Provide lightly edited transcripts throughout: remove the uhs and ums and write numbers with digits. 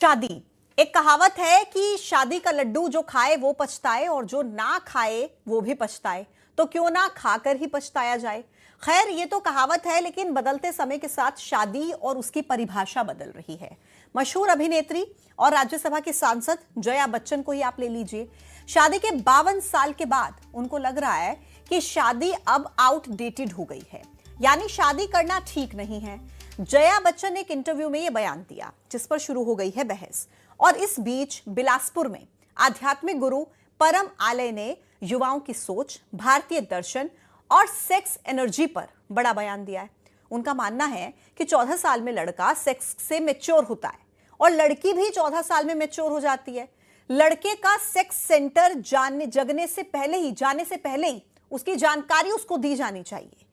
शादी। एक कहावत है कि शादी का लड्डू जो खाए वो पछताए और जो ना खाए वो भी पछताए, तो क्यों ना खाकर ही पछताया जाए। खैर, ये तो कहावत है, लेकिन बदलते समय के साथ शादी और उसकी परिभाषा बदल रही है। मशहूर अभिनेत्री और राज्यसभा की सांसद जया बच्चन को ही आप ले लीजिए। शादी के 52 साल के बाद उनको लग रहा है कि शादी अब आउटडेटेड हो गई है, यानी शादी करना ठीक नहीं है। जया बच्चन ने एक इंटरव्यू में यह बयान दिया, जिस पर शुरू हो गई है बहस। और इस बीच बिलासपुर में आध्यात्मिक गुरु परम आलय ने युवाओं की सोच, भारतीय दर्शन और सेक्स एनर्जी पर बड़ा बयान दिया है। उनका मानना है कि 14 साल में लड़का सेक्स से मैच्योर होता है और लड़की भी 14 साल में मैच्योर हो जाती है। लड़के का सेक्स सेंटर जाने से पहले ही उसकी जानकारी उसको दी जानी चाहिए।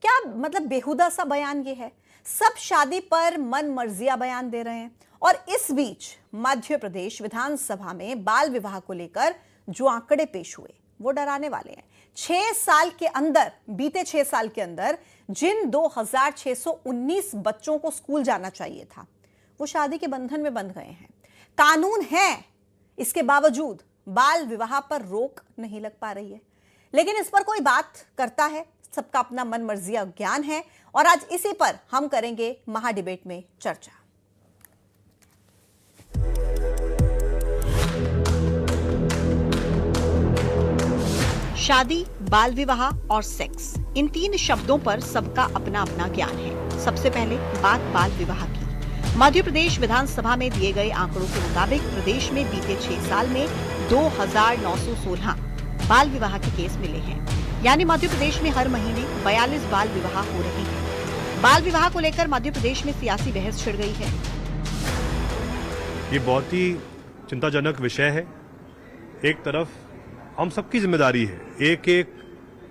क्या मतलब बेहुदा सा बयान ये है। सब शादी पर मन मर्जिया बयान दे रहे हैं। और इस बीच मध्य प्रदेश विधानसभा में बाल विवाह को लेकर जो आंकड़े पेश हुए वो डराने वाले हैं। बीते 6 साल के अंदर जिन 2619 बच्चों को स्कूल जाना चाहिए था, वो शादी के बंधन में बंध गए हैं। कानून है, इसके बावजूद बाल विवाह पर रोक नहीं लग पा रही है। लेकिन इस पर कोई बात करता है, सबका अपना मन मर्जिया ज्ञान है, और आज इसी पर हम करेंगे महा डिबेट में चर्चा। शादी, बाल विवाह और सेक्स, इन 3 शब्दों पर सबका अपना अपना ज्ञान है। सबसे पहले बात बाल विवाह की। मध्य प्रदेश विधानसभा में दिए गए आंकड़ों के मुताबिक प्रदेश में बीते 6 साल में 2916 बाल विवाह के केस मिले हैं। यानी मध्य प्रदेश में हर महीने 42 बाल विवाह हो रहे हैं। बाल विवाह को लेकर मध्य प्रदेश में सियासी बहस छिड़ गई है। ये बहुत ही चिंताजनक विषय है। एक तरफ हम सबकी जिम्मेदारी है, एक एक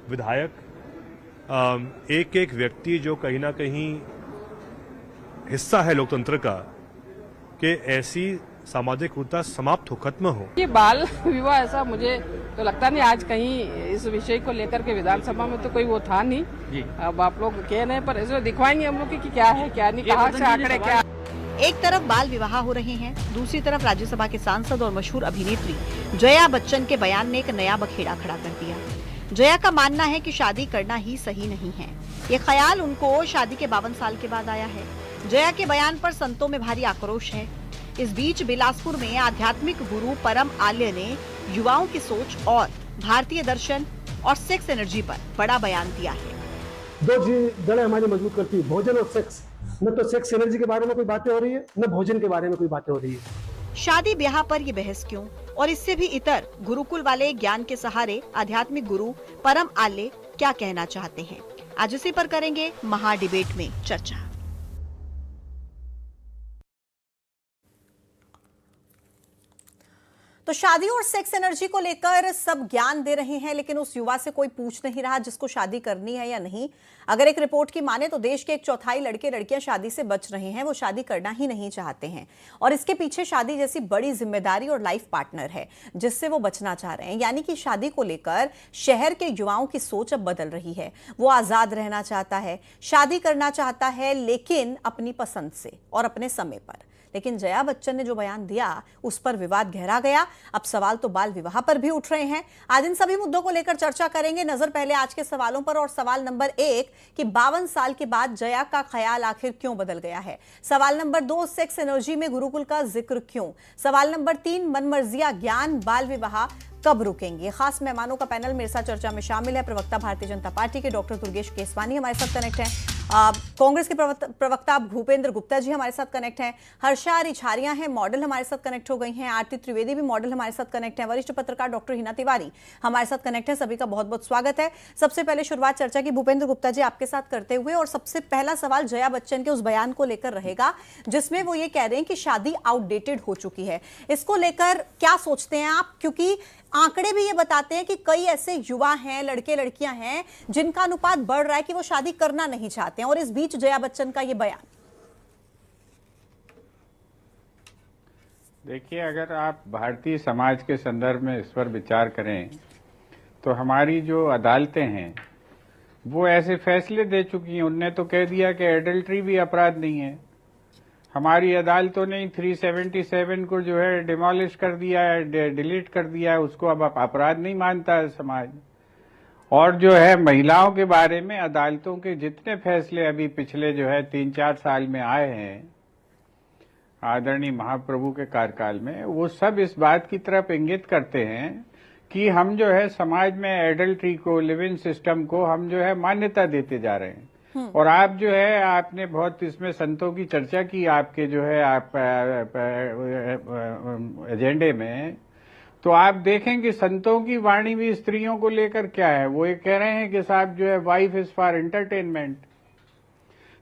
विधायक, एक एक व्यक्ति जो कहीं ना कहीं हिस्सा है लोकतंत्र का, कि ऐसी सामाजिक कुरीति समाप्त हो, खत्म हो। ये बाल विवाह ऐसा मुझे तो लगता नहीं, आज कहीं इस विषय को लेकर के विधानसभा में तो कोई वो था नहीं। अब आप लोग कह रहे हैं, पर इसमें दिखवाएंगे हम लोग कि क्या है क्या नहीं, कहाँ से आंकड़े क्या। एक तरफ बाल विवाह हो रहे हैं, दूसरी तरफ राज्यसभा के सांसद और मशहूर अभिनेत्री जया बच्चन के बयान ने एक नया बखेड़ा खड़ा कर दिया। जया का मानना है कि शादी करना ही सही नहीं है। ये ख्याल उनको शादी के 52 साल के बाद आया है। जया के बयान पर संतों में भारी आक्रोश है। इस बीच बिलासपुर में आध्यात्मिक गुरु परम आलय ने युवाओं की सोच और भारतीय दर्शन और सेक्स एनर्जी पर बड़ा बयान दिया है। 2 जड़ें हमारी मजबूत करती है, भोजन और सेक्स। न तो सेक्स एनर्जी के बारे में कोई बातें हो रही है, न भोजन के बारे में कोई बातें हो रही है। शादी ब्याह पर ये बहस क्यों, और इससे भी इतर गुरुकुल वाले ज्ञान के सहारे आध्यात्मिक गुरु परम आलय क्या कहना चाहते हैं, आज इसी पर करेंगे महा डिबेट में चर्चा। तो शादी और सेक्स एनर्जी को लेकर सब ज्ञान दे रहे हैं, लेकिन उस युवा से कोई पूछ नहीं रहा जिसको शादी करनी है या नहीं। अगर एक रिपोर्ट की माने तो देश के 1/4 लड़के लड़कियां शादी से बच रहे हैं, वो शादी करना ही नहीं चाहते हैं। और इसके पीछे शादी जैसी बड़ी जिम्मेदारी और लाइफ पार्टनर है जिससे वो बचना चाह रहे हैं। यानी कि शादी को लेकर शहर के युवाओं की सोच अब बदल रही है। वो आजाद रहना चाहता है, शादी करना चाहता है, लेकिन अपनी पसंद से और अपने समय पर। लेकिन जया बच्चन ने जो बयान दिया, उस पर विवाद गहरा गया। अब सवाल तो बाल विवाह पर भी उठ रहे हैं। आज इन सभी मुद्दों को लेकर चर्चा करेंगे। नजर पहले आज के सवालों पर। और सवाल नंबर 1 कि 52 साल के बाद जया का ख्याल आखिर क्यों बदल गया है। सवाल नंबर 2, सेक्स एनर्जी में गुरुकुल का जिक्र क्यों। सवाल नंबर 3, मनमर्जिया ज्ञान, बाल विवाह कब रुकेंगे। खास मेहमानों का पैनल मेरे साथ चर्चा में शामिल है। प्रवक्ता भारतीय जनता पार्टी के डॉक्टर दुर्गेश केसवानी हमारे साथ कनेक्ट हैं। कांग्रेस के प्रवक्ता भूपेंद्र गुप्ता जी हमारे साथ कनेक्ट हैं। हर्षा रिछारिया हैं, मॉडल हमारे साथ कनेक्ट हो गई हैं। आरती त्रिवेदी भी मॉडल हमारे साथ कनेक्ट हैं। वरिष्ठ पत्रकार डॉक्टर हिना तिवारी हमारे साथ कनेक्ट है। सभी का बहुत बहुत स्वागत है। सबसे पहले शुरुआत चर्चा की भूपेंद्र गुप्ता जी आपके साथ करते हुए, और सबसे पहला सवाल जया बच्चन के उस बयान को लेकर रहेगा जिसमें वो ये कह रहे हैं कि शादी आउटडेटेड हो चुकी है। इसको लेकर क्या सोचते हैं आप, क्योंकि आंकड़े भी ये बताते हैं कि कई ऐसे युवा हैं, लड़के लड़कियां हैं जिनका अनुपात बढ़ रहा है कि वो शादी करना नहीं चाहते हैं, और इस बीच जया बच्चन का ये बयान। देखिए, अगर आप भारतीय समाज के संदर्भ में इस पर विचार करें तो हमारी जो अदालतें हैं वो ऐसे फैसले दे चुकी हैं। उनने तो कह दिया कि एडल्ट्री भी अपराध नहीं है। हमारी अदालतों ने 377 को जो है डिमोलिश कर दिया है, डिलीट कर दिया है, उसको अब अपराध नहीं मानता है समाज। और जो है महिलाओं के बारे में अदालतों के जितने फैसले अभी पिछले जो है 3-4 साल में आए हैं आदरणीय महाप्रभु के कार्यकाल में, वो सब इस बात की तरफ इंगित करते हैं कि हम जो है समाज में एडल्ट्री को, लिव इन सिस्टम को हम जो है मान्यता देते जा रहे हैं। और आप जो है आपने बहुत इसमें संतों की चर्चा की आपके जो है आप एजेंडे में, तो आप देखें कि संतों की वाणी भी स्त्रियों को लेकर क्या है। वो ये कह रहे हैं कि साहब जो है वाइफ इज फॉर एंटरटेनमेंट।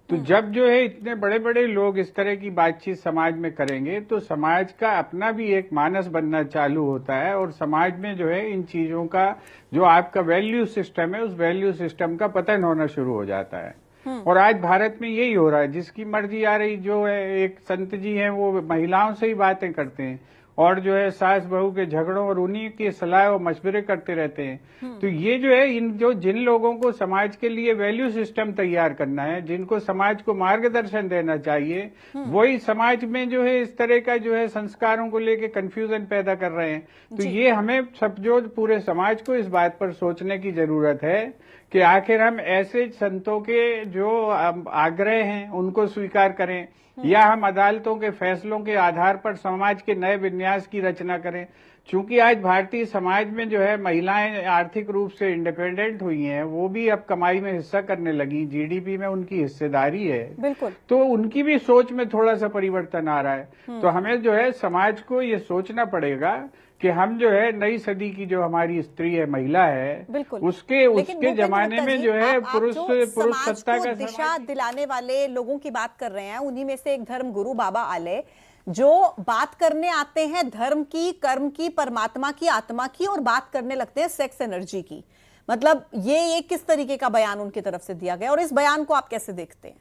तो जब जो है इतने बड़े बड़े लोग इस तरह की बातचीत समाज में करेंगे तो समाज का अपना भी एक मानस बनना चालू होता है और समाज में जो है इन चीजों का जो आपका वैल्यू सिस्टम है उस वैल्यू सिस्टम का पतन होना शुरू हो जाता है। और आज भारत में यही हो रहा है, जिसकी मर्जी आ रही जो है एक संत जी हैं वो महिलाओं से ही बातें करते हैं और जो है सास बहू के झगड़ों और उन्हीं के सलाह और मशवरे करते रहते हैं। तो ये जो है जिन लोगों को समाज के लिए वैल्यू सिस्टम तैयार करना है, जिनको समाज को मार्गदर्शन देना चाहिए, वही समाज में जो है इस तरह का जो है संस्कारों को लेके कंफ्यूजन पैदा कर रहे हैं। तो ये हमें सब जो पूरे समाज को इस बात पर सोचने की जरूरत है कि आखिर हम ऐसे संतों के जो आग्रह हैं उनको स्वीकार करें या हम अदालतों के फैसलों के आधार पर समाज के नए विन्यास की रचना करें। चूंकि आज भारतीय समाज में जो है महिलाएं आर्थिक रूप से इंडिपेंडेंट हुई हैं, वो भी अब कमाई में हिस्सा करने लगी, जीडीपी में उनकी हिस्सेदारी है, बिल्कुल, तो उनकी भी सोच में थोड़ा सा परिवर्तन आ रहा है। तो हमें जो है समाज को ये सोचना पड़ेगा कि हम जो है नई सदी की जो हमारी स्त्री है, महिला है, उसके जमाने में जो है पुरुष सत्ता का दिशा दिलाने वाले लोगों की बात कर रहे हैं। उन्हीं में से एक धर्म गुरु बाबा आले जो बात करने आते हैं धर्म की, कर्म की, परमात्मा की, आत्मा की, और बात करने लगते हैं सेक्स एनर्जी की। मतलब ये किस तरीके का बयान उनकी तरफ से दिया गया और इस बयान को आप कैसे देखते हैं?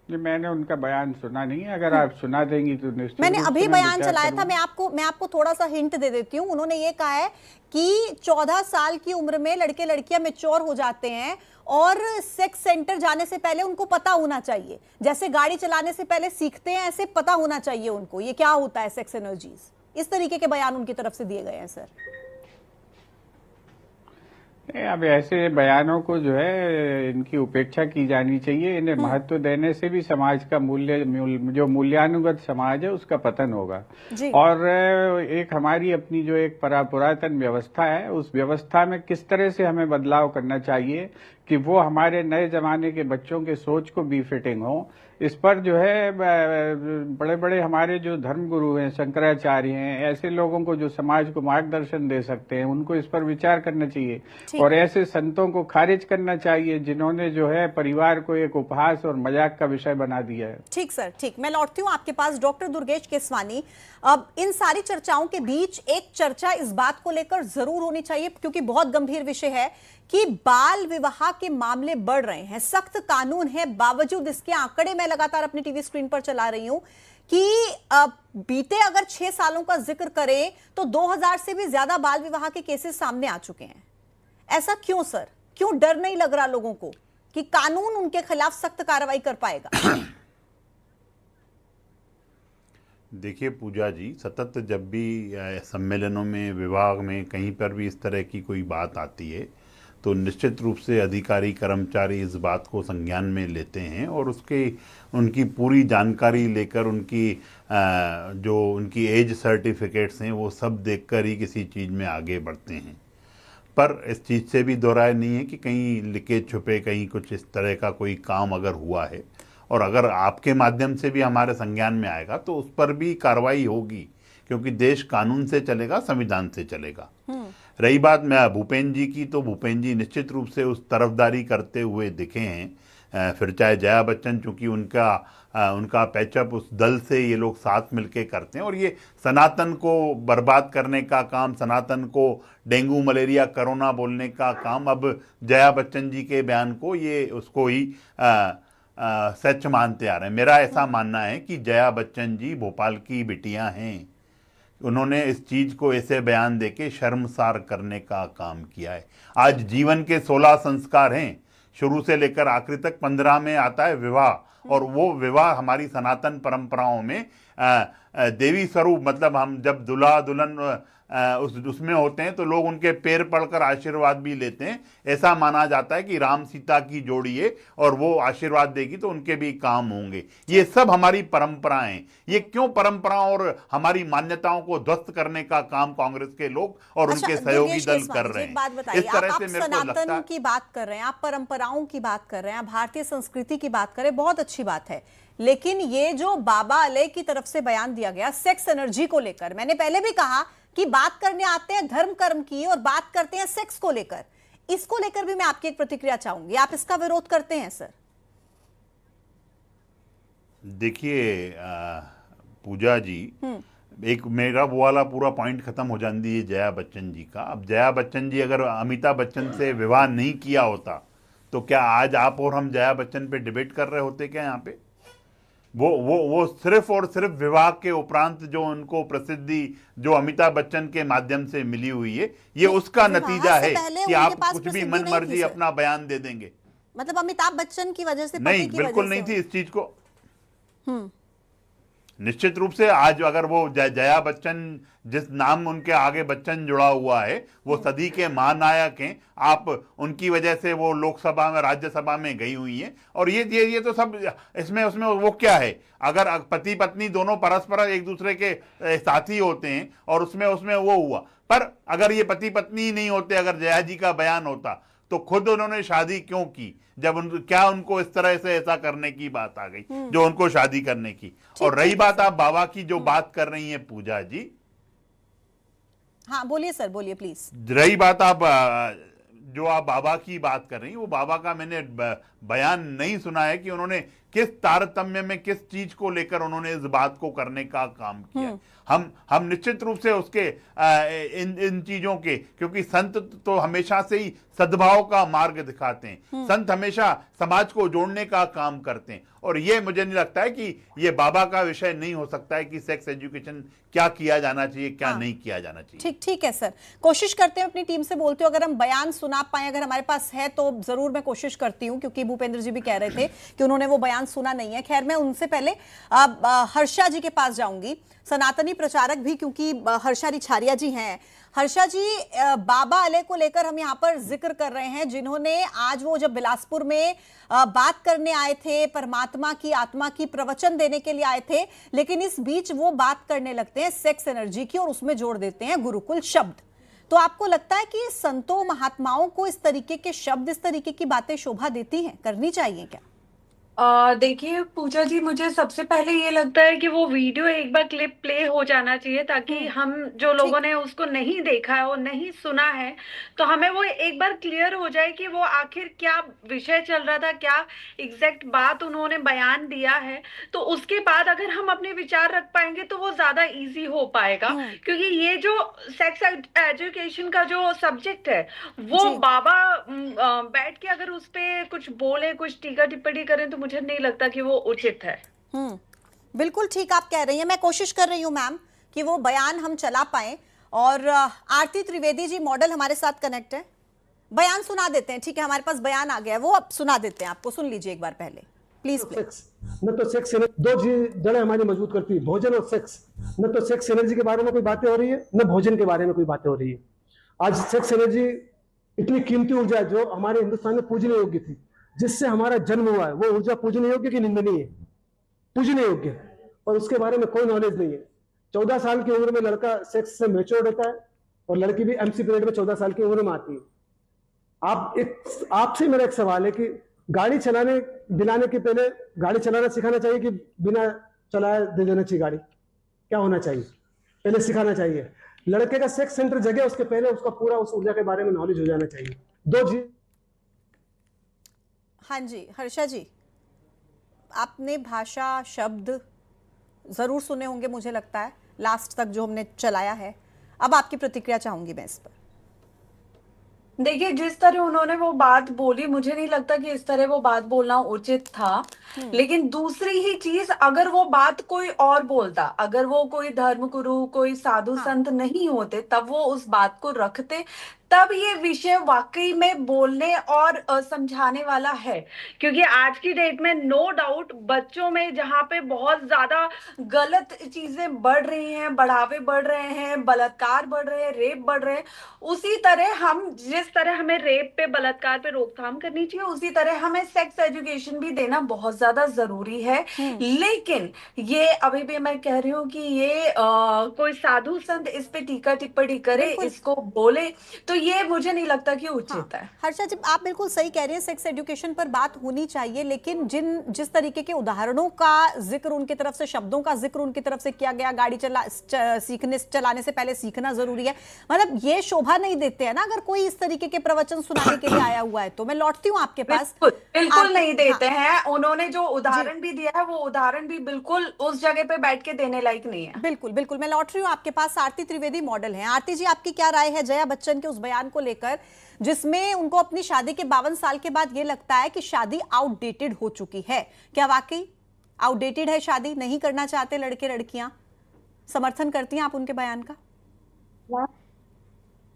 मैंने उनका बयान सुना नहीं है, अगर आप सुना देंगी तो निश्चित। मैंने अभी बयान चलाया था, मैं आपको थोड़ा सा हिंट दे देती हूँ। उन्होंने ये कहा है कि 14 साल की उम्र में लड़के लड़कियां मैच्योर हो जाते हैं और सेक्स सेंटर जाने से पहले उनको पता होना चाहिए, जैसे गाड़ी चलाने से पहले सीखते हैं ऐसे पता होना चाहिए उनको ये क्या होता है सेक्स एनर्जीज। इस तरीके के बयान उनकी तरफ से दिए गए हैं सर। अब ऐसे बयानों को जो है इनकी उपेक्षा की जानी चाहिए, इन्हें महत्व देने से भी समाज का जो मूल्यानुगत समाज है उसका पतन होगा। और एक हमारी अपनी जो एक पुरातन व्यवस्था है उस व्यवस्था में किस तरह से हमें बदलाव करना चाहिए कि वो हमारे नए जमाने के बच्चों के सोच को भी फिटिंग हो, इस पर जो है बड़े बड़े हमारे जो धर्मगुरु हैं, शंकराचार्य हैं, ऐसे लोगों को जो समाज को मार्गदर्शन दे सकते हैं उनको इस पर विचार करना चाहिए और ऐसे संतों को खारिज करना चाहिए जिन्होंने जो है परिवार को एक उपहास और मजाक का विषय बना दिया है। ठीक सर, ठीक। मैं लौटती हूँ आपके पास डॉक्टर दुर्गेश केसवानी। अब इन सारी चर्चाओं के बीच एक चर्चा इस बात को लेकर जरूर होनी चाहिए क्योंकि बहुत गंभीर विषय है कि बाल विवाह के मामले बढ़ रहे हैं। सख्त कानून है, बावजूद इसके आंकड़े मैं लगातार अपनी टीवी स्क्रीन पर चला रही हूं कि बीते अगर 6 सालों का जिक्र करें तो 2000 से भी ज्यादा बाल विवाह के केसेस सामने आ चुके हैं। ऐसा क्यों सर? क्यों डर नहीं लग रहा लोगों को कि कानून उनके खिलाफ सख्त कार्रवाई कर पाएगा? देखिए पूजा जी, सतत जब भी सम्मेलनों में, विभाग में, कहीं पर भी इस तरह की कोई बात आती है तो निश्चित रूप से अधिकारी कर्मचारी इस बात को संज्ञान में लेते हैं और उनकी पूरी जानकारी लेकर जो उनकी एज सर्टिफिकेट्स हैं वो सब देखकर ही किसी चीज़ में आगे बढ़ते हैं। पर इस चीज़ से भी दो राय नहीं है कि कहीं लिखे छुपे कहीं कुछ इस तरह का कोई काम अगर हुआ है और अगर आपके माध्यम से भी हमारे संज्ञान में आएगा तो उस पर भी कार्रवाई होगी, क्योंकि देश कानून से चलेगा, संविधान से चलेगा। रही बात मैं भूपेंद्र जी की, तो भूपेंद्र जी निश्चित रूप से उस तरफदारी करते हुए दिखे हैं। फिर चाहे जया बच्चन, चूंकि उनका पैचअप उस दल से ये लोग साथ मिलके करते हैं और ये सनातन को बर्बाद करने का काम, सनातन को डेंगू मलेरिया कोरोना बोलने का काम, अब जया बच्चन जी के बयान को ये उसको ही सच मानते आ रहे हैं। मेरा ऐसा मानना है कि जया बच्चन जी भोपाल की बिटियां हैं, उन्होंने इस चीज़ को ऐसे बयान देके शर्मसार करने का काम किया है। आज जीवन के 16 संस्कार हैं, शुरू से लेकर आखिरी तक। 15 में आता है विवाह और वो विवाह हमारी सनातन परंपराओं में देवी स्वरूप, मतलब हम जब दूल्हा दुल्हन उसमें होते हैं तो लोग उनके पैर पड़कर आशीर्वाद भी लेते हैं। ऐसा माना जाता है कि राम सीता की जोड़ी है और वो आशीर्वाद देगी तो उनके भी काम होंगे। ये सब हमारी परंपराएं हैं। ये क्यों परंपराओं और हमारी मान्यताओं को ध्वस्त करने का काम कांग्रेस के लोग और उनके सहयोगी दुर्गेश दल केसवानी कर जी, रहे एक बात हैं। बताइए, इस तरह आप से मेरे को लगता सनातन है की बात कर रहे हैं, आप परंपराओं की बात कर रहे हैं, आप भारतीय संस्कृति की बात कर रहे हैं, बहुत अच्छी बात है। लेकिन ये जो बाबा आले की तरफ से बयान दिया गया सेक्स एनर्जी को लेकर, मैंने पहले भी कहा कि बात करने आते हैं धर्म कर्म की और बात करते हैं सेक्स को लेकर, इसको लेकर भी मैं आपकी एक प्रतिक्रिया चाहूंगी। आप इसका विरोध करते हैं सर? देखिए पूजा जी, एक मेरा वो वाला पूरा पॉइंट खत्म हो जाती है जया बच्चन जी का। अब जया बच्चन जी अगर अमिताभ बच्चन से विवाह नहीं किया होता तो क्या आज आप और हम जया बच्चन पे डिबेट कर रहे होते क्या यहाँ पे? वो सिर्फ और सिर्फ विवाह के उपरांत जो उनको प्रसिद्धि जो अमिताभ बच्चन के माध्यम से मिली हुई है, ये उसका नतीजा है कि आप कुछ भी मन मर्जी अपना बयान दे देंगे। मतलब अमिताभ बच्चन की वजह से, नहीं, बिल्कुल नहीं थी इस चीज को। निश्चित रूप से आज अगर वो जया बच्चन, जिस नाम उनके आगे बच्चन जुड़ा हुआ है, वो सदी के महानायक हैं। आप उनकी वजह से वो लोकसभा में राज्यसभा में गई हुई हैं और ये तो सब इसमें उसमें वो क्या है? अगर पति पत्नी दोनों परस्पर एक दूसरे के साथी होते हैं और उसमें वो हुआ, पर अगर ये पति पत्नी नहीं होते, अगर जया जी का बयान होता तो खुद उन्होंने शादी क्यों की? जब क्या उनको इस तरह से ऐसा करने की बात आ गई जो उनको शादी करने की? और रही बात आप बाबा की जो बात कर रही हैं पूजा जी, हाँ बोलिए सर, बोलिए प्लीज। रही बात आप जो आप बाबा की बात कर रही हैं, वो बाबा का मैंने बयान नहीं सुना है कि उन्होंने किस तारतम्य में किस चीज को लेकर उन्होंने इस बात को करने का काम किया। हम निश्चित रूप से उसके इन चीजों के, क्योंकि संत तो हमेशा से ही सद्भाव का मार्ग दिखाते हैं, संत हमेशा समाज को जोड़ने का काम करते हैं। और ये मुझे नहीं लगता है कि ये बाबा का विषय नहीं हो सकता है कि सेक्स एजुकेशन क्या किया जाना चाहिए, क्या नहीं किया जाना चाहिए। ठीक है सर, कोशिश करते हैं अपनी टीम से बोलते हो, अगर हम बयान सुना पाए, अगर हमारे पास है तो जरूर मैं कोशिश करती हूं, क्योंकि भूपेंद्र जी भी कह रहे थे कि उन्होंने वो बयान सुना नहीं है। खैर, मैं उनसे पहले हर्षा जी के पास जाऊंगी, सनातनी प्रचारक भी, क्योंकि हर्षा रिछारिया जी हैं। हर्षा जी, बाबा आले को लेकर हम यहाँ पर जिक्र कर रहे हैं, जिन्होंने आज वो जब बिलासपुर में बात करने आए थे, परमात्मा की आत्मा की प्रवचन देने के लिए आए थे, लेकिन इस बीच वो बात करने लगते हैं सेक्स एनर्जी की और उसमें जोड़ देते हैं गुरुकुल शब्द। तो आपको लगता है कि संतों महात्माओं को इस तरीके के शब्द, इस तरीके की बातें शोभा देती हैं, करनी चाहिए क्या? देखिए पूजा जी, मुझे सबसे पहले ये लगता है कि वो वीडियो एक बार क्लिप प्ले हो जाना चाहिए, ताकि हम जो लोगों ने उसको नहीं देखा है और नहीं सुना है, तो हमें वो एक बार क्लियर हो जाए कि वो आखिर क्या विषय चल रहा था, क्या एग्जैक्ट बात उन्होंने बयान दिया है। तो उसके बाद अगर हम अपने विचार रख पाएंगे तो वो ज्यादा इजी हो पाएगा, क्योंकि ये जो सेक्स एजुकेशन का जो सब्जेक्ट है वो बाबा बैठ के अगर उस पे कुछ बोले, कुछ टीका टिप्पणी करें, तो मुझे नहीं लगता कि वो उचित है। बिल्कुल ठीक आप कह रही हैं। मैं कोशिश कर रही हूं मैम कि वो बयान हम चला पाए। और आरती त्रिवेदी जी मॉडल हमारे साथ कनेक्ट है, बयान सुना देते हैं। ठीक है, हमारे पास बयान आ गया, वो अब सुना देते हैं आपको, सुन लीजिए एक बार पहले प्लीज। न तो सेक्स दो जड़ें हमारी मजबूत करती है, भोजन और सेक्स। न तो सेक्स एनर्जी के बारे में कोई बातें हो रही है, न भोजन के बारे में कोई बातें हो रही है। आज सेक्स एनर्जी इतनी कीमती ऊर्जा जो हमारे हिंदुस्तान में पूजनीय योग्य थी, जिससे हमारा जन्म हुआ है, वो ऊर्जा पूजनीय योग्य की निंदनीय है, पूजनीय योग्य, और उसके बारे में कोई नॉलेज नहीं है। 14 साल की उम्र में लड़का सेक्स से मैच्योर होता है और लड़की भी एमसी पीरियड में 14 साल की उम्र में आती है। आपसे मेरा एक सवाल है कि गाड़ी चलाने दिलाने के पहले गाड़ी चलाना सिखाना चाहिए कि बिना चलाए दे देना चाहिए गाड़ी? क्या होना चाहिए? पहले सिखाना चाहिए। लड़के का सेक्स सेंटर जगह उसके पहले उसका पूरा उस ऊर्जा के बारे में नॉलेज हो जाना चाहिए। हाँ जी हर्षा जी, आपने भाषा शब्द जरूर सुने होंगे, मुझे लगता है लास्ट तक जो हमने चलाया है। अब आपकी प्रतिक्रिया चाहूंगी मैं इस पर। देखिए, जिस तरह उन्होंने वो बात बोली, मुझे नहीं लगता कि इस तरह वो बात बोलना उचित था। लेकिन दूसरी ही चीज, अगर वो बात कोई और बोलता, अगर वो कोई धर्मगुरु, कोई साधु संत नहीं होते, तब वो उस बात को रखते, तब ये विषय वाकई में बोलने और समझाने वाला है। क्योंकि आज की डेट में नो डाउट बच्चों में जहाँ पे बहुत ज्यादा गलत चीजें बढ़ रही हैं, बढ़ावे बढ़ रहे हैं, बलात्कार बढ़ रहे हैं, रेप बढ़ रहे हैं, उसी तरह हम जिस तरह हमें रेप पे, बलात्कार पे रोकथाम करनी चाहिए, उसी तरह हमें सेक्स एजुकेशन भी देना बहुत ज्यादा जरूरी है। लेकिन ये अभी भी मैं कह रही हूँ कि ये कोई साधु संत इस पे टीका टिप्पणी करे, बिल्कुल। इसको बोले, तो ये मुझे नहीं लगता कि हाँ, उचित है। हर्षा जी आप बिल्कुल सही कह रही हैं, सेक्स एजुकेशन पर बात होनी चाहिए, लेकिन जिस तरीके के उदाहरणों का जिक्र उनकी तरफ से, शब्दों का जिक्र उनकी तरफ से किया गया, गाड़ी चलाने से पहले सीखना जरूरी है, मतलब ये शोभा नहीं देते हैं ना अगर कोई इस तरीके के प्रवचन सुनाने के लिए आया हुआ है तो। मैं लौटती हूँ आपके पास। बिल्कुल नहीं देते हैं। उन्होंने जो उदाहरण भी दिया है वो उदाहरण भी बिल्कुल उस जगह पे बैठ के देने लायक नहीं है। बिल्कुल बिल्कुल। मैं लौट रही हूँ आपके पास। आरती त्रिवेदी मॉडल हैं। आरती जी आपकी क्या राय है जया बच्चन के उस बयान को लेकर जिसमें उनको अपनी शादी के 52 साल के बाद ये लगता है कि शादी आउटडेटेड हो चुकी है? क्या वाकई आउटडेटेड है शादी, नहीं करना चाहते लड़के लड़कियां? समर्थन करती हैं आप उनके बयान का?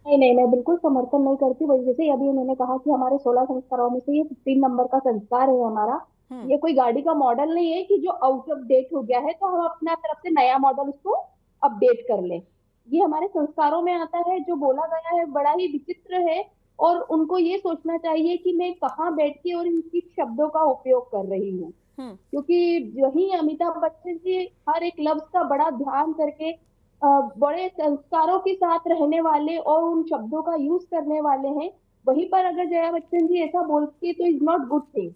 नहीं नहीं, मैं बिल्कुल समर्थन नहीं करती। वही जैसे अभी उन्होंने कहा कि हमारे 16 संस्कारों में से ये 15 नंबर का संस्कार है हमारा। ये कोई गाड़ी का मॉडल नहीं है कि जो आउट ऑफ डेट हो गया है तो हम अपना तरफ से नया मॉडल उसको अपडेट कर ले। ये हमारे संस्कारों में आता है। जो बोला गया है बड़ा ही विचित्र है और उनको ये सोचना चाहिए कि मैं कहाँ बैठ के और इन शब्दों का उपयोग कर रही हूँ। क्योंकि वही अमिताभ बच्चन जी हर एक लफ्ज का बड़ा ध्यान करके बड़े संस्कारों के साथ रहने वाले और उन शब्दों का यूज करने वाले हैं। वहीं पर अगर जया बच्चन जी ऐसा बोलती है तो इज नॉट गुड थिंग।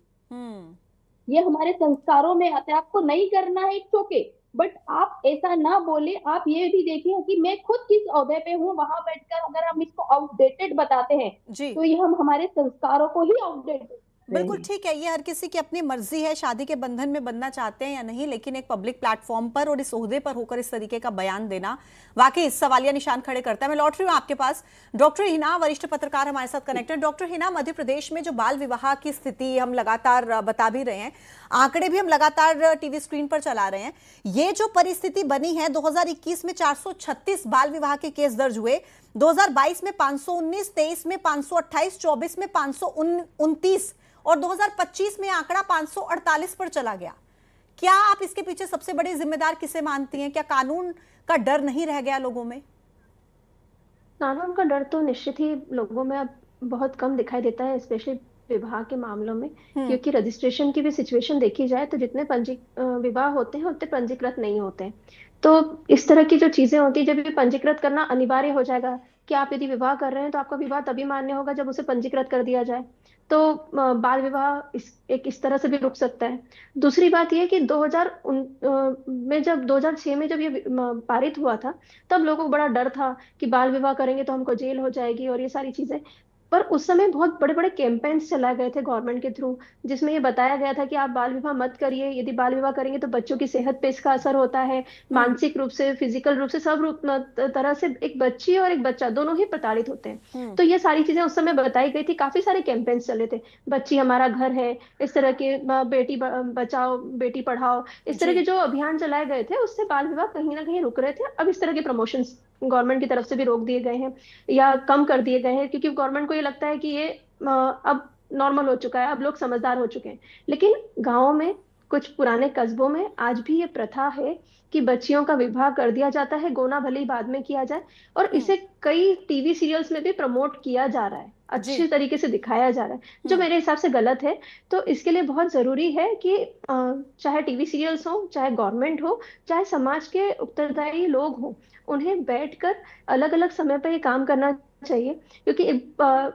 ये हमारे संस्कारों में आता है। आपको नहीं करना है इट्स ओके, बट आप ऐसा ना बोले। आप ये भी देखिए कि मैं खुद किस ओहदे पे हूँ, वहां बैठकर अगर हम इसको आउटडेटेड बताते हैं तो ये हम हमारे संस्कारों को ही आउटडेटेड। बिल्कुल ठीक है, ये हर किसी की अपनी मर्जी है, शादी के बंधन में बनना चाहते हैं या नहीं, लेकिन एक पब्लिक प्लेटफॉर्म पर और इस ओहदे पर होकर इस तरीके का बयान देना वाकई सवालिया निशान खड़े करता है। मैं लौट रही हूँ आपके पास। डॉक्टर हिना, वरिष्ठ पत्रकार हमारे साथ कनेक्टेड। डॉक्टर हिना, मध्य प्रदेश में जो बाल विवाह की स्थिति हम लगातार बता भी रहे हैं, आंकड़े भी हम लगातार टीवी स्क्रीन पर चला रहे हैं, ये जो परिस्थिति बनी है 2021 में 436 बाल विवाह के केस दर्ज हुए, 2022 में 519, 23 में 528, 24 में 529 और 2025 में आंकड़ा 548 पर चला गया। क्या आप इसके पीछे सबसे बड़े जिम्मेदार किसे मानती हैं? क्या कानून का डर नहीं रह गया लोगों में? कानून का डर तो निश्चित ही लोगों में अब बहुत कम दिखाई देता है, स्पेशली विवाह के मामलों में। क्योंकि रजिस्ट्रेशन की भी सिचुएशन देखी जाए तो जितने विवाह होते हैं उतने पंजीकृत नहीं होते हैं। तो इस तरह की जो चीजें होती है, जब भी पंजीकृत करना अनिवार्य हो जाएगा कि आप यदि विवाह कर रहे हैं तो आपका विवाह तभी मान्य होगा जब उसे पंजीकृत कर दिया जाए, तो बाल विवाह इस तरह से भी रुक सकता है। दूसरी बात यह कि 2006 में जब ये पारित हुआ था तब लोगों को बड़ा डर था कि बाल विवाह करेंगे तो हमको जेल हो जाएगी और ये सारी चीजें। पर उस समय बहुत बड़े बड़े कैंपेन्स चलाए गए थे गवर्नमेंट के थ्रू, जिसमें ये बताया गया था कि आप बाल विवाह मत करिए। यदि बाल विवाह करेंगे तो बच्चों की सेहत पे इसका असर होता है, मानसिक रूप से, फिजिकल रूप से, सब तरह से एक बच्ची और एक बच्चा दोनों ही प्रताड़ित होते हैं। तो ये सारी चीजें उस समय बताई गई थी। काफी सारे कैंपेन्स चले थे, बच्ची हमारा घर है, इस तरह के बेटी बचाओ बेटी पढ़ाओ, इस तरह के जो अभियान चलाए गए थे उससे बाल विवाह कहीं ना कहीं रुक रहे थे। अब इस तरह के प्रमोशंस गवर्नमेंट की तरफ से भी रोक दिए गए हैं या कम कर दिए गए हैं, क्योंकि गवर्नमेंट को ये लगता है कि ये अब नॉर्मल हो चुका है, अब लोग समझदार हो चुके हैं। लेकिन गांवों में, कुछ पुराने कस्बों में आज भी ये प्रथा है कि बच्चियों का विवाह कर दिया जाता है, गोना भले ही बाद में किया जाए, और इसे कई टीवी सीरियल्स में भी प्रमोट किया जा रहा है, अच्छे तरीके से दिखाया जा रहा है, जो मेरे हिसाब से गलत है। तो इसके लिए बहुत जरूरी है कि चाहे टीवी सीरियल्स हो, चाहे गवर्नमेंट हो, चाहे समाज के उत्तरदायी लोग हों, उन्हें बैठकर अलग अलग समय पर ये काम करना चाहिए। क्योंकि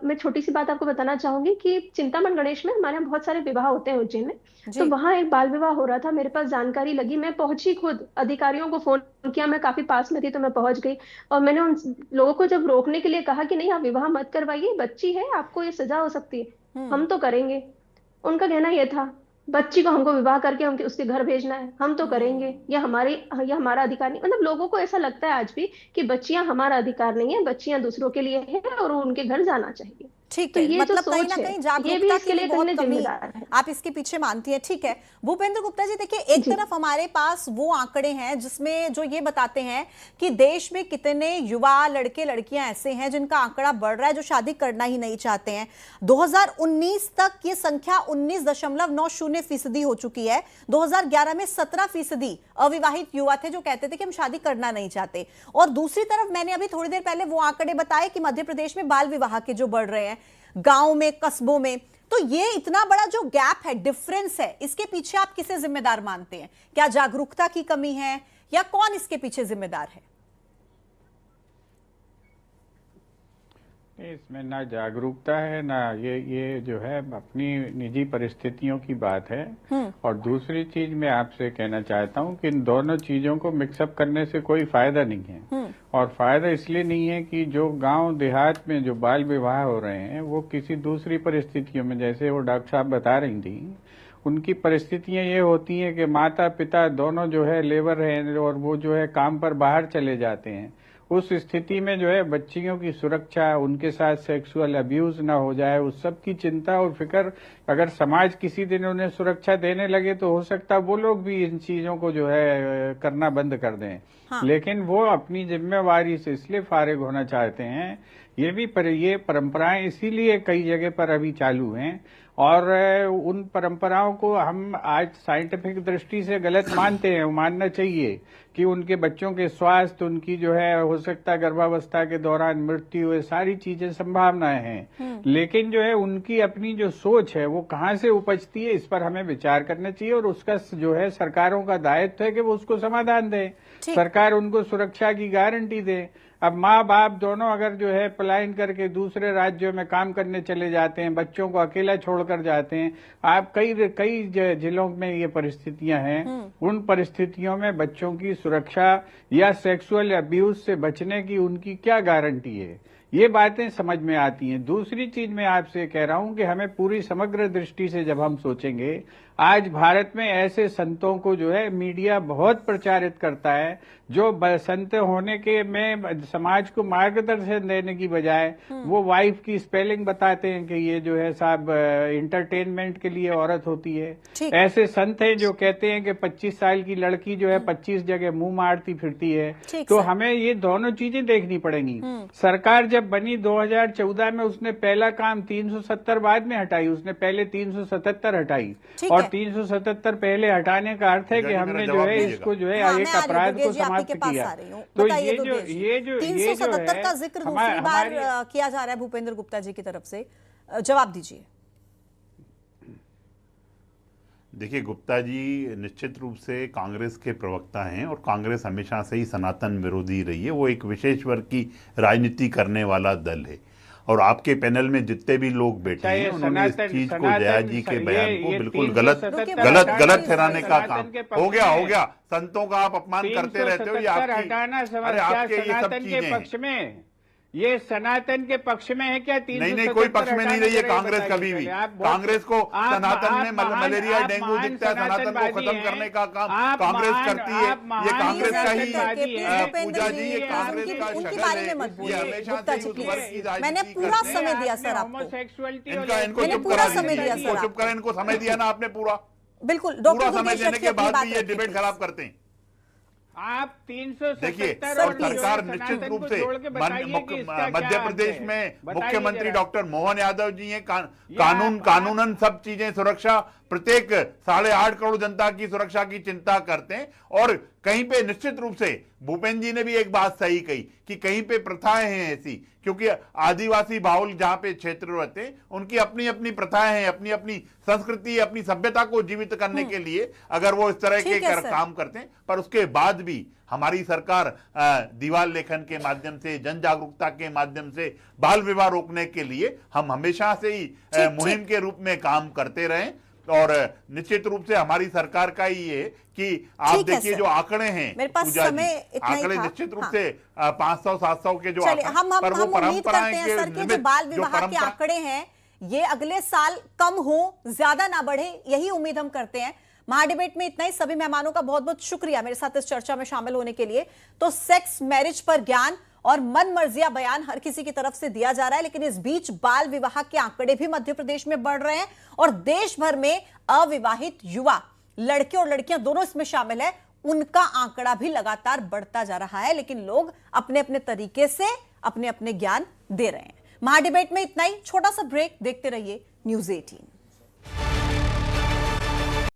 मैं छोटी सी बात आपको बताना चाहूंगी कि चिंतामण गणेश में हमारे यहाँ बहुत सारे विवाह होते हैं उज्जैन में, तो वहां एक बाल विवाह हो रहा था। मेरे पास जानकारी लगी, मैं पहुंची, खुद अधिकारियों को फोन किया, मैं काफी पास में थी तो मैं पहुंच गई, और मैंने उन लोगों को जब रोकने के लिए कहा कि नहीं आप विवाह मत करवाइए, बच्ची है, आपको ये सजा हो सकती है, हम तो करेंगे। उनका कहना यह था बच्ची को हमको विवाह करके हम उसके घर भेजना है, हम तो करेंगे, ये हमारा अधिकार नहीं। मतलब लोगों को ऐसा लगता है आज भी कि बच्चियां हमारा अधिकार नहीं है, बच्चियां दूसरों के लिए है और उनके घर जाना चाहिए। ठीक तो है, ये जो मतलब कहीं सोच ना है, कहीं ये भी जागरूकता इसके की लिए बहुत कहीं कमी जिम्मेदार है। आप इसके पीछे मानती हैं। ठीक है भूपेंद्र गुप्ता जी, देखिए एक जी। तरफ हमारे पास वो आंकड़े हैं जिसमें जो ये बताते हैं कि देश में कितने युवा लड़के लड़कियां ऐसे हैं जिनका आंकड़ा बढ़ रहा है, जो शादी करना ही नहीं चाहते हैं। 2019 तक ये संख्या 19.90% हो चुकी है। 2011 में 17% अविवाहित युवा थे जो कहते थे कि हम शादी करना नहीं चाहते। और दूसरी तरफ मैंने अभी थोड़ी देर पहले वो आंकड़े बताए कि मध्य प्रदेश में बाल विवाह के जो बढ़ रहे हैं, गांव में, कस्बों में। तो ये इतना बड़ा जो गैप है, डिफरेंस है, इसके पीछे आप किसे जिम्मेदार मानते हैं? क्या जागरूकता की कमी है या कौन इसके पीछे जिम्मेदार है? इसमें ना जागरूकता है, ना ये जो है अपनी निजी परिस्थितियों की बात है। और दूसरी चीज मैं आपसे कहना चाहता हूं कि इन दोनों चीजों को मिक्सअप करने से कोई फायदा नहीं है। और फायदा इसलिए नहीं है कि जो गांव देहात में जो बाल विवाह हो रहे हैं वो किसी दूसरी परिस्थितियों में, जैसे वो डॉक्टर साहब बता रही थी, उनकी परिस्थितियां ये होती हैं कि माता पिता दोनों जो है लेबर हैं और वो जो है काम पर बाहर चले जाते हैं। उस स्थिति में जो है बच्चियों की सुरक्षा, उनके साथ सेक्सुअल अब्यूज ना हो जाए, उस सब की चिंता और फिक्र अगर समाज किसी दिन उन्हें सुरक्षा देने लगे तो हो सकता है वो लोग भी इन चीजों को जो है करना बंद कर दें। हाँ। लेकिन वो अपनी जिम्मेवारी से इसलिए फारिग होना चाहते हैं। ये परंपराएं इसीलिए कई जगह पर अभी चालू हैं और उन परंपराओं को हम आज साइंटिफिक दृष्टि से गलत मानते हैं। मानना चाहिए कि उनके बच्चों के स्वास्थ्य, उनकी जो है हो सकता है गर्भावस्था के दौरान मृत्यु, ये सारी चीजें संभावनाएं हैं। लेकिन जो है उनकी अपनी जो सोच है वो कहाँ से उपजती है, इस पर हमें विचार करना चाहिए और उसका जो है सरकारों का दायित्व है कि वो उसको समाधान दें। सरकार उनको सुरक्षा की गारंटी दे। अब माँ बाप दोनों अगर जो है पलायन करके दूसरे राज्यों में काम करने चले जाते हैं, बच्चों को अकेला छोड़कर जाते हैं। आप कई जिलों में ये परिस्थितियां हैं। उन परिस्थितियों में बच्चों की सुरक्षा या सेक्सुअल अब्यूज से बचने की उनकी क्या गारंटी है, ये बातें समझ में आती हैं। दूसरी चीज मैं आपसे कह रहा हूं कि हमें पूरी समग्र दृष्टि से जब हम सोचेंगे, आज भारत में ऐसे संतों को जो है मीडिया बहुत प्रचारित करता है जो संत होने के में समाज को मार्गदर्शन देने की बजाय वो वाइफ की स्पेलिंग बताते हैं कि ये जो है साहब इंटरटेनमेंट के लिए औरत होती है। ऐसे संत हैं जो कहते हैं कि 25 साल की लड़की जो है 25 जगह मुंह मारती फिरती है। तो हमें ये दोनों चीजें देखनी पड़ेंगी। सरकार जब बनी 2014 में उसने पहला काम 370 बाद में हटाई, उसने पहले 377 हटाई और 377 पहले हटाने का अर्थ है कि हमने जो है इसको जो है एक अपराध को समाप्त किया। तो ये जो 377 का जिक्र दूसरी बार किया जा रहा है भूपेंद्र गुप्ता जी की तरफ से, जवाब दीजिए। देखिए गुप्ता जी निश्चित रूप से कांग्रेस के प्रवक्ता हैं और कांग्रेस हमेशा से ही सनातन विरोधी रही है। वो एक विशेष वर्ग की राजनीति करने वाला दल है और आपके पैनल में जितने भी लोग बैठे हैं उन्होंने इस चीज को, जया जी के बयान को बिल्कुल गलत ठहराने का काम हो गया। संतों का आप अपमान करते रहते हो। ये आपके ये सब चीजें ये सनातन के पक्ष में है क्या? नहीं, कोई पक्ष में नहीं रही है कांग्रेस कभी भी। कांग्रेस को सनातन में मलेरिया डेंगू दिखता है, सनातन को खत्म करने का काम कांग्रेस करती है। ये कांग्रेस का ही पूजा जी, ये कांग्रेस का शक्ल है। ये हमेशा से मैंने पूरा समय दिया सर आपको, इनको चुप करा दीजिए, इनको समय दिया ना आपने पूरा। बिल्कुल, पूरा समय देने के बाद भी ये डिबेट खराब करते हैं। आप 377 देखिए सरकार निश्चित रूप से मध्य प्रदेश में मुख्यमंत्री डॉक्टर मोहन यादव जी हैं। कानूनन सब चीजें सुरक्षा, प्रत्येक 8.5 करोड़ जनता की सुरक्षा की चिंता करते हैं। और कहीं पे निश्चित रूप से भूपेंद्र जी ने भी एक बात सही कही कि कहीं पे प्रथाएं हैं ऐसी, क्योंकि आदिवासी बाहुल जहां पे क्षेत्र रहते हैं उनकी अपनी अपनी प्रथाएं हैं, अपनी अपनी संस्कृति, अपनी सभ्यता को जीवित करने के लिए अगर वो इस तरह के काम करते हैं। पर उसके बाद भी हमारी सरकार दीवार लेखन के माध्यम से, जन जागरूकता के माध्यम से बाल विवाह रोकने के लिए हम हमेशा से ही मुहिम के रूप में काम करते रहे। और निश्चित रूप से हमारी सरकार का ही है कि आप देखिए जो आंकड़े हैं, मेरे पास समय इतना ही आंकड़े था। निश्चित रूप से 500-700 के जो आंकड़े, हम उम्मीद करते हैं सर कि जो बाल विवाह के आंकड़े हैं ये अगले साल कम हो, ज्यादा ना बढ़े, यही उम्मीद हम करते हैं। महाडिबेट में इतना ही। सभी मेहमानों का बहुत बहुत शुक्रिया मेरे साथ इस चर्चा में शामिल होने के लिए। तो सेक्स मैरिज पर ज्ञान और मन मर्जिया बयान हर किसी की तरफ से दिया जा रहा है। लेकिन इस बीच बाल विवाह के आंकड़े भी मध्य प्रदेश में बढ़ रहे हैं और देश भर में अविवाहित युवा, लड़के और लड़कियां दोनों इसमें शामिल है, उनका आंकड़ा भी लगातार बढ़ता जा रहा है। लेकिन लोग अपने अपने तरीके से अपने अपने ज्ञान दे रहे हैं। महाडिबेट में इतना ही, छोटा सा ब्रेक, देखते रहिए न्यूज़ 18।